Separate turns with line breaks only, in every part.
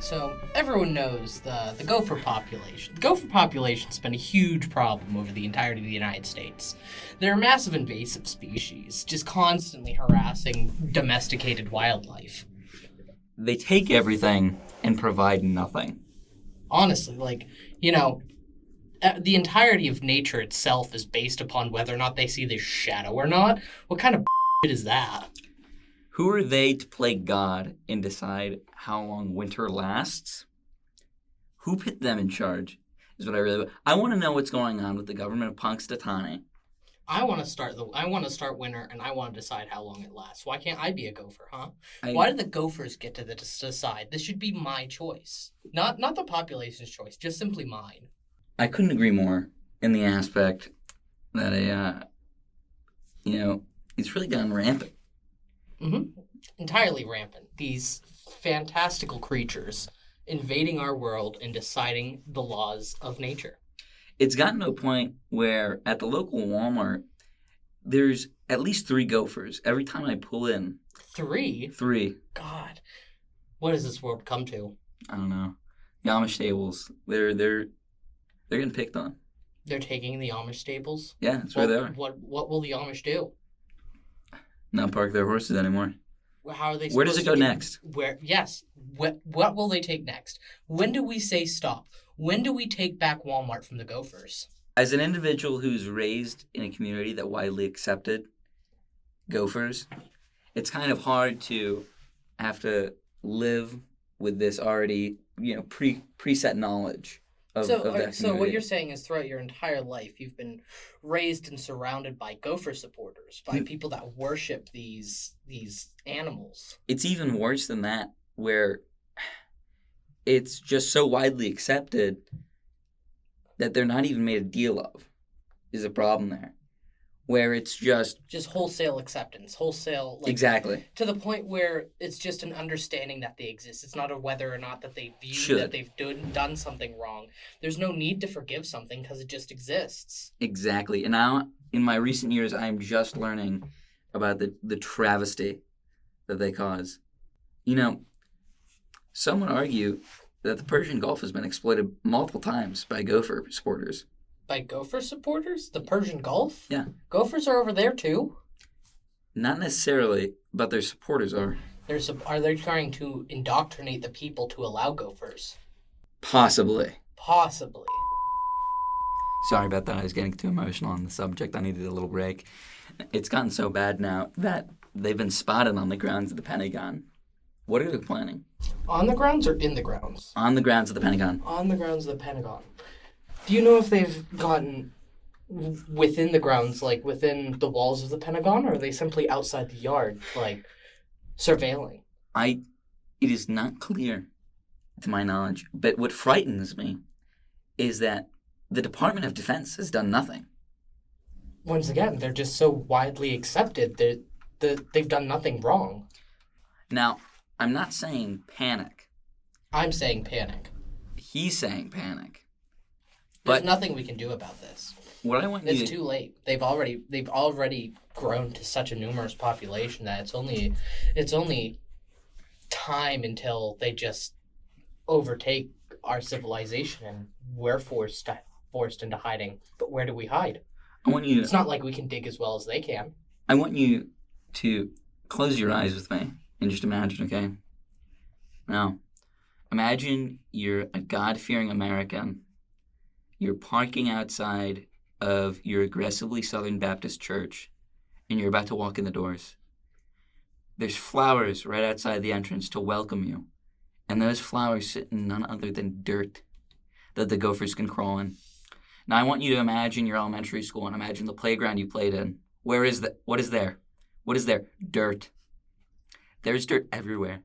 So everyone knows the gopher population. The gopher population's been a huge problem over the entirety of the United States. They're a massive invasive species, just constantly harassing domesticated wildlife.
They take everything and provide nothing.
Honestly, the entirety of nature itself is based upon whether or not they see the shadow or not. What kind of is that?
Who are they to play God and decide how long winter lasts? Who put them in charge is what I want to know what's going on with the government of Punxsutawney.
I want to start winter, and I want to decide how long it lasts. Why can't I be a gopher, huh? Why do the gophers get to decide? This should be my choice. Not the population's choice, just simply mine.
I couldn't agree more in the aspect that it's really gone rampant.
Mm-hmm. Entirely rampant. These fantastical creatures invading our world and deciding the laws of nature.
It's gotten to a point where at the local Walmart, there's at least 3 gophers every time I pull in.
3?
3.
God. What does this world come to?
I don't know. The Amish stables, they're getting picked on.
They're taking the Amish stables?
Yeah, that's where they are.
What will the Amish do?
Not park their horses anymore.
How are they?
Where does it go next?
What will they take next? When do we say stop? When do we take back Walmart from the gophers?
As an individual who's raised in a community that widely accepted gophers, it's kind of hard to have to live with this already, preset knowledge of that community.
So what you're saying is throughout your entire life, you've been raised and surrounded by gopher supporters, by people that worship these animals.
It's even worse than that, where it's just so widely accepted that they're not even made a deal of, is a problem there. Where it's just
wholesale acceptance,
exactly,
to the point where it's just an understanding that they exist. It's not a whether or not that they view that they've done something wrong. There's no need to forgive something because it just exists.
Exactly. And now, in my recent years, I'm just learning about the travesty that they cause. Some would argue that the Persian Gulf has been exploited multiple times by gopher supporters.
By gopher supporters? The Persian Gulf?
Yeah.
Gophers are over there too?
Not necessarily, but their supporters are.
Are they trying to indoctrinate the people to allow gophers?
Possibly.
Sorry
about that. I was getting too emotional on the subject. I needed a little break. It's gotten so bad now that they've been spotted on the grounds of the Pentagon. What are they planning?
On the grounds or in the grounds?
On the grounds of the Pentagon.
On the grounds of the Pentagon. Do you know if they've gotten within the grounds, like within the walls of the Pentagon, or are they simply outside the yard, like surveilling?
It is not clear to my knowledge, but what frightens me is that the Department of Defense has done nothing.
Once again, they're just so widely accepted that they've done nothing wrong.
Now, I'm not saying panic.
I'm saying panic.
He's saying panic.
There's nothing we can do about this.
It's
too late. They've already grown to such a numerous population that it's only time until they just overtake our civilization and we're forced into hiding. But where do we hide? It's not like we can dig as well as they can.
I want you to close your eyes with me and just imagine, okay? Now, imagine you're a God-fearing American. You're parking outside of your aggressively Southern Baptist church, and you're about to walk in the doors. There's flowers right outside the entrance to welcome you, and those flowers sit in none other than dirt that the gophers can crawl in. Now, I want you to imagine your elementary school and imagine the playground you played in. What is there? Dirt. There's dirt everywhere.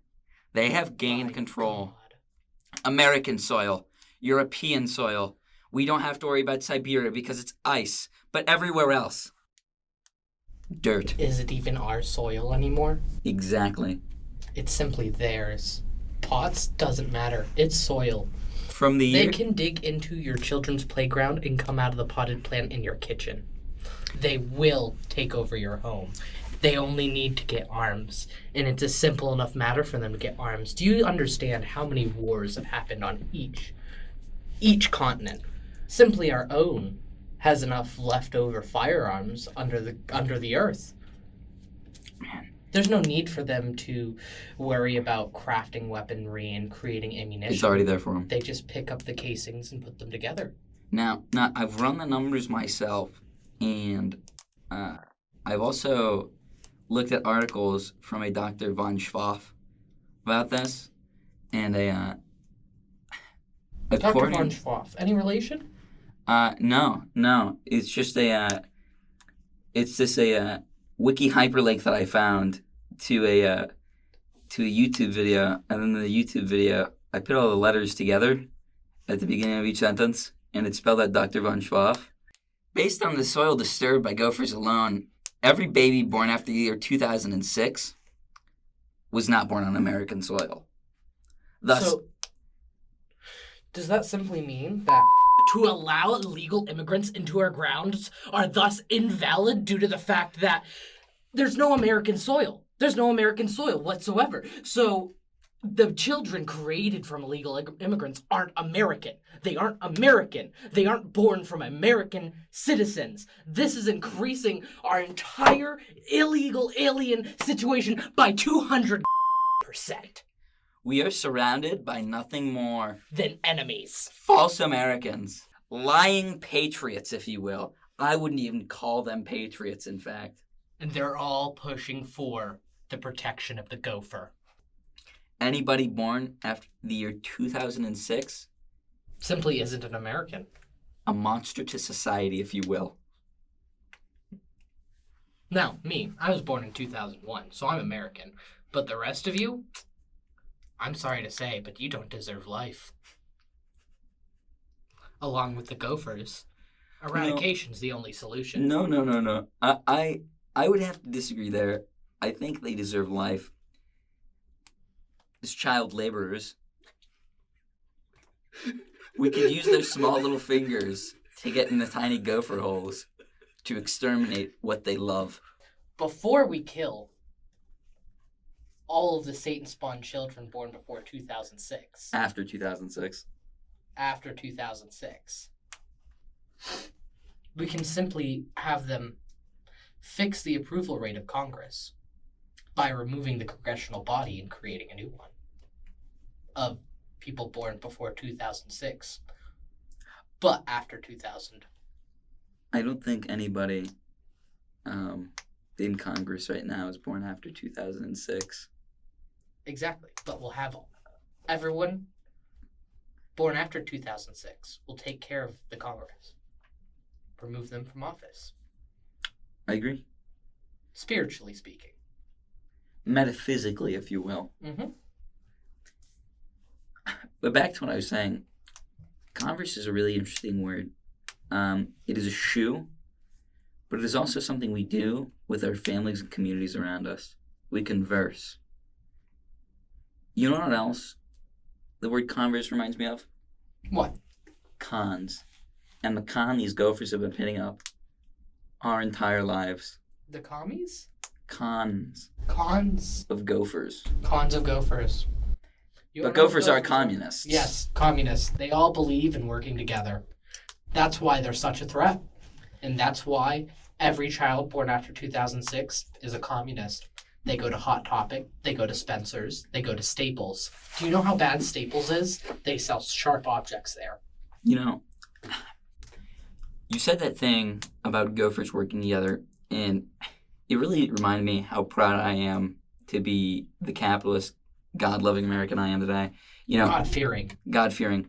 They have gained control. American soil, European soil. We don't have to worry about Siberia because it's ice, but everywhere else, dirt.
Is it even our soil anymore?
Exactly.
It's simply theirs. Pots doesn't matter. It's soil.
They
can dig into your children's playground and come out of the potted plant in your kitchen. They will take over your home. They only need to get arms, and it's a simple enough matter for them to get arms. Do you understand how many wars have happened on each continent? Simply our own has enough leftover firearms under the earth.
Man.
There's no need for them to worry about crafting weaponry and creating ammunition.
It's already there for them.
They just pick up the casings and put them together.
Now, I've run the numbers myself, and I've also looked at articles from a Dr. von Schwaff about this, and
Dr. von Schwaff, any relation?
No. It's just a wiki hyperlink that I found to a YouTube video, and then the YouTube video, I put all the letters together at the beginning of each sentence, and it's spelled out Dr. von Schwaff. Based on the soil disturbed by gophers alone, every baby born after the year 2006 was not born on American soil. Thus,
So, does that simply mean that to allow illegal immigrants into our grounds are thus invalid due to the fact that there's no American soil? There's no American soil whatsoever. So the children created from illegal immigrants aren't American. They aren't American. They aren't born from American citizens. This is increasing our entire illegal alien situation by 200%.
we are surrounded by nothing more
Than enemies.
false Americans, lying patriots, if you will. I wouldn't even call them patriots, in fact.
And they're all pushing for the protection of the gopher.
Anybody born after the year 2006,
Simply isn't an American.
a monster to society, if you will.
Now, me, I was born in 2001, so I'm American. But the rest of you, I'm sorry to say, but you don't deserve life. Along with the gophers, eradication's the only solution.
No. I would have to disagree there. I think they deserve life. As child laborers, we could use their small little fingers to get in the tiny gopher holes to exterminate what they love.
Before we kill all of the Satan-spawned children born before 2006,
After 2006.
after 2006, we can simply have them fix the approval rate of Congress by removing the congressional body and creating a new one of people born before 2006, but after 2000.
I don't think anybody in Congress right now is born after 2006.
Exactly, but we'll have everyone born after 2006. We'll take care of the Congress, remove them from office.
I agree.
Spiritually speaking.
Metaphysically, if you will.
Mm-hmm.
But back to what I was saying, converse is a really interesting word. It is a shoe, but it is also something we do with our families and communities around us. We converse. You know what else the word converse reminds me of?
What?
Cons. And the con these gophers have been pitting up our entire lives.
The commies?
Cons
Cons.
of gophers.
Cons of gophers. You
But
wanna know what
gophers are communists.
Yes, communists. They all believe in working together. That's why they're such a threat. And that's why every child born after 2006 is a communist. They go to Hot Topic, they go to Spencer's, they go to Staples. Do you know how bad Staples is? They sell sharp objects there.
You know, you said that thing about gophers working together, and it really reminded me how proud I am to be the capitalist, God-loving American I am today. You know, God-fearing.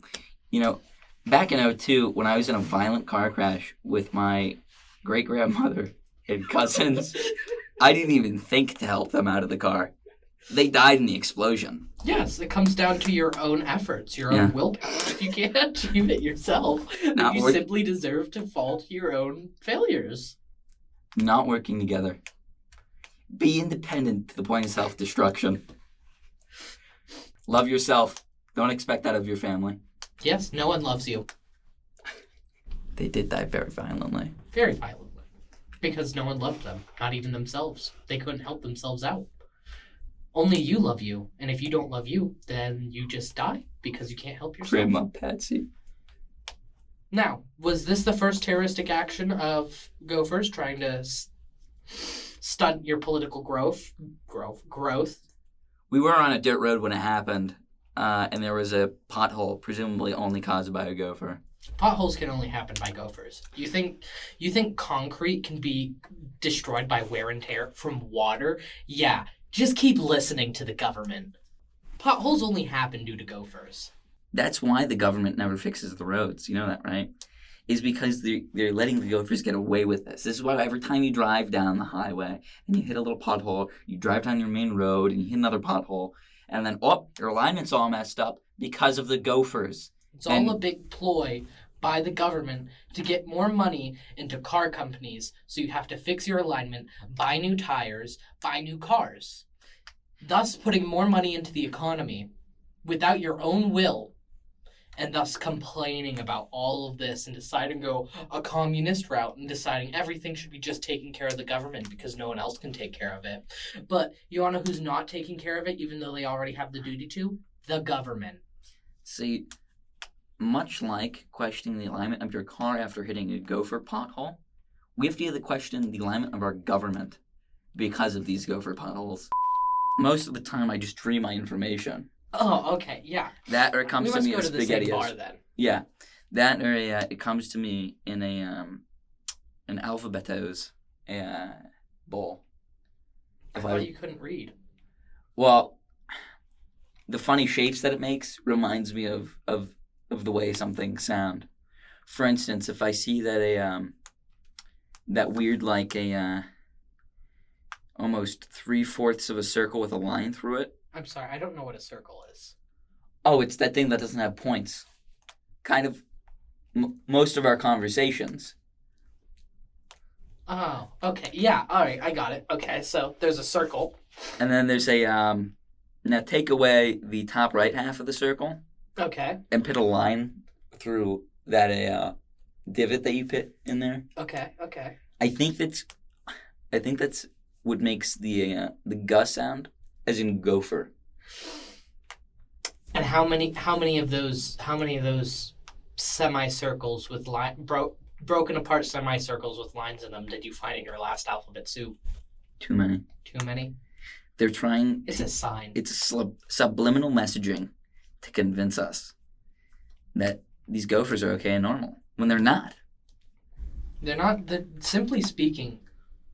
You know, back in 2002, when I was in a violent car crash with my great-grandmother and cousins, I didn't even think to help them out of the car. They died in the explosion.
Yes, it comes down to your own efforts, your own willpower. If you can't achieve it yourself, then you simply deserve to fall to your own failures.
Not working together. Be independent to the point of self-destruction. Love yourself. Don't expect that of your family.
Yes, no one loves you.
They did die very violently.
Very violently. Because no one loved them, not even themselves. They couldn't help themselves out. Only you love you, and if you don't love you, then you just die because you can't help yourself.
Grandma Patsy.
Now, was this the first terroristic action of gophers trying to stunt your political growth?
We were on a dirt road when it happened, and there was a pothole, presumably only caused by a gopher.
Potholes can only happen by gophers. You think concrete can be destroyed by wear and tear from water? Yeah, just keep listening to the government. Potholes only happen due to gophers.
That's why the government never fixes the roads. You know that, right? Is because they're letting the gophers get away with this. This is why every time you drive down the highway and you hit a little pothole, you drive down your main road and you hit another pothole, and then, your alignment's all messed up because of the gophers.
It's all a big ploy by the government to get more money into car companies, so you have to fix your alignment, buy new tires, buy new cars, thus putting more money into the economy without your own will, and thus complaining about all of this and deciding to go a communist route and deciding everything should be just taken care of the government because no one else can take care of it. But you want to know who's not taking care of it, even though they already have the duty to? The government.
See, much like questioning the alignment of your car after hitting a gopher pothole, we have to either question the alignment of our government because of these gopher potholes. Most of the time, I just dream my information.
Oh, okay, yeah.
That or it comes to me as
spaghettios. We must go to the same bar then.
Yeah, that or it comes to me in an alphabetos bowl.
I thought you couldn't read.
Well, the funny shapes that it makes reminds me of the way some things sound. For instance, if I see that that weird almost 3/4 of a circle with a line through it.
I'm sorry, I don't know what a circle is.
Oh, it's that thing that doesn't have points. Kind of most of our conversations.
Oh, okay. Yeah, all right, I got it. Okay, so there's a circle.
And then there's a, now take away the top right half of the circle.
Okay.
And put a line through that divot that you put in there.
Okay.
I think that's what makes the gus sound, as in gopher.
And how many of those semicircles with broken apart semicircles with lines in them did you find in your last alphabet soup?
Too many.
Too many?
They're trying.
It's a sign.
It's subliminal messaging to convince us that these gophers are okay and normal when they're not.
They're not. Simply speaking,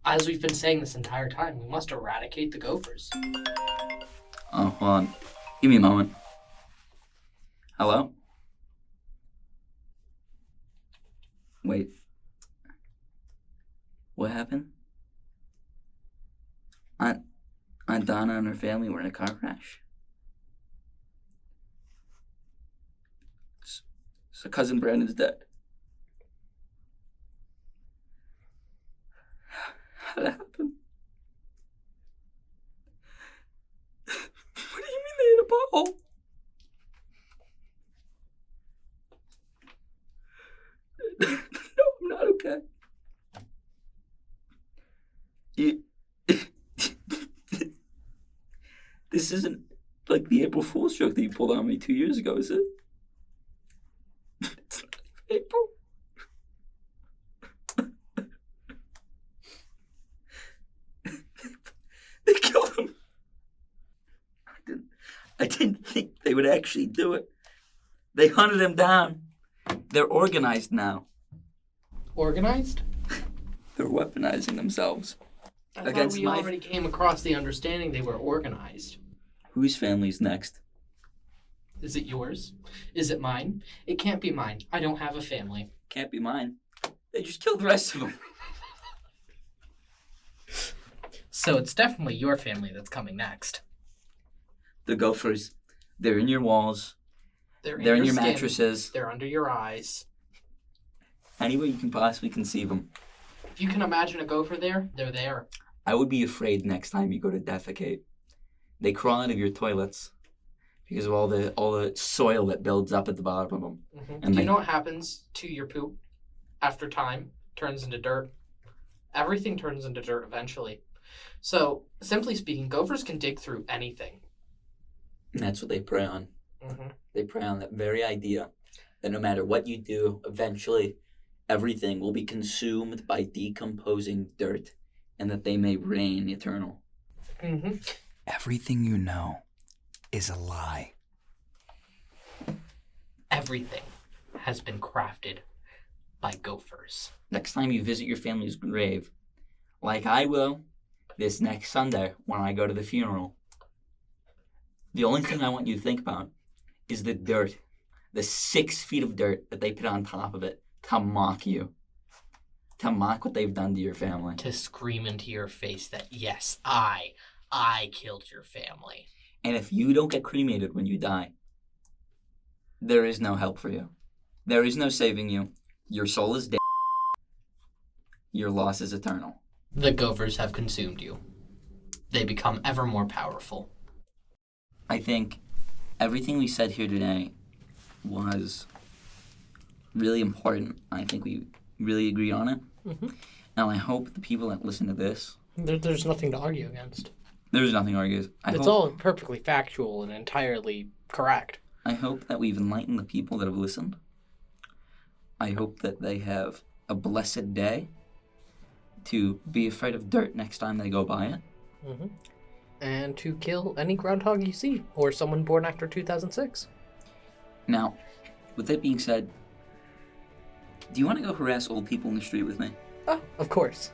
as we've been saying this entire time, we must eradicate the gophers.
Oh, hold on. Give me a moment. Hello? Wait. What happened? Aunt Donna and her family were in a car crash. So Cousin Brandon's dead. How'd that happen? What do you mean they hit a pothole? No, I'm not okay. This isn't like the April Fool's joke that you pulled on me 2 years ago, is it? It's not even April. They killed him. I didn't think they would actually do it. They hunted him down. They're organized now.
Organized?
They're weaponizing themselves.
I thought we already came across the understanding they were organized.
Whose family's next?
Is it yours? Is it mine? It can't be mine. I don't have a family.
Can't be mine. They just killed the rest of them.
So it's definitely your family that's coming next.
The gophers. They're in your walls. They're in your
skin.
mattresses.
They're under your eyes.
Any way you can possibly conceive them.
If you can imagine a gopher there, they're there.
I would be afraid next time you go to defecate. They crawl out of your toilets because of all the soil that builds up at the bottom of them.
Mm-hmm. And do you know what happens to your poop after time? Turns into dirt. Everything turns into dirt eventually. So, simply speaking, gophers can dig through anything.
And that's what they prey on.
Mm-hmm.
They prey on that very idea that no matter what you do, eventually everything will be consumed by decomposing dirt, and that they may reign eternal.
Mm-hmm.
Everything you know is a lie.
Everything has been crafted by gophers.
Next time you visit your family's grave, like I will this next Sunday when I go to the funeral, the only thing I want you to think about is the dirt, the 6 feet of dirt that they put on top of it to mock you, to mock what they've done to your family.
To scream into your face that, yes, I killed your family.
And if you don't get cremated when you die, there is no help for you. There is no saving you. Your soul is dead. Your loss is eternal.
The gophers have consumed you. They become ever more powerful.
I think everything we said here today was really important. I think we really agreed on it.
Mm-hmm.
And I hope the people that listen to this...
There's nothing to argue against.
There's nothing to argue.
It's all perfectly factual and entirely correct.
I hope that we've enlightened the people that have listened. I hope that they have a blessed day to be afraid of dirt next time they go by it.
Mm-hmm. And to kill any groundhog you see, or someone born after 2006.
Now, with that being said, do you want to go harass old people in the street with me?
Oh, of course.